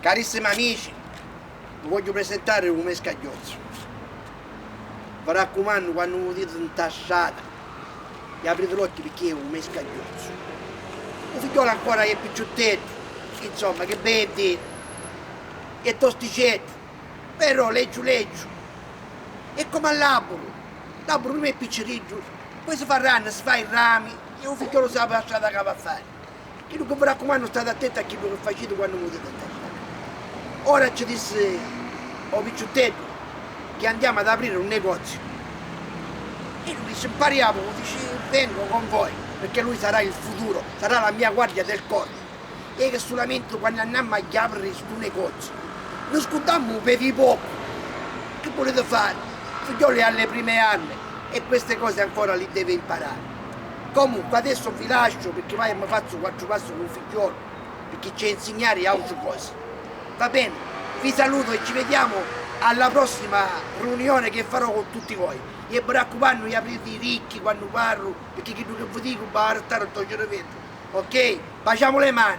Carissimi amici, vi voglio presentare un mescagliozzo. Vi raccomando, quando mi dite intasciata, e aprite l'occhio perché è un mescagliozzo. Un figliolo ancora è picciottetto, insomma, che beve, è tosticetto, però leggio. E come all'aburo, l'aburo prima è picciriggio, poi si fa ranno, si fa i rami, e un figliolo sa la strada che va a fare. Che vi raccomando, state attenti a chi che facete quando mi dite intasciata. Ora ci disse o picciottetto che andiamo ad aprire un negozio. E lui disse impariamo, dice vengo con voi, perché lui sarà il futuro, sarà la mia guardia del corpo. E che solamente quando andiamo a aprire questo negozio, non scudammo per i poco. Che volete fare? Figlioli alle prime armi e queste cose ancora li deve imparare. Comunque adesso vi lascio perché vai e mi faccio 4 passi con un figliolo, perché c'è insegnare altre cose. Va bene, vi saluto e ci vediamo alla prossima riunione che farò con tutti voi. E mi raccomando, vi aprite i ricchi quando parlo, perché che vi dico va a restare a togliere vento. Ok? Facciamo le mani.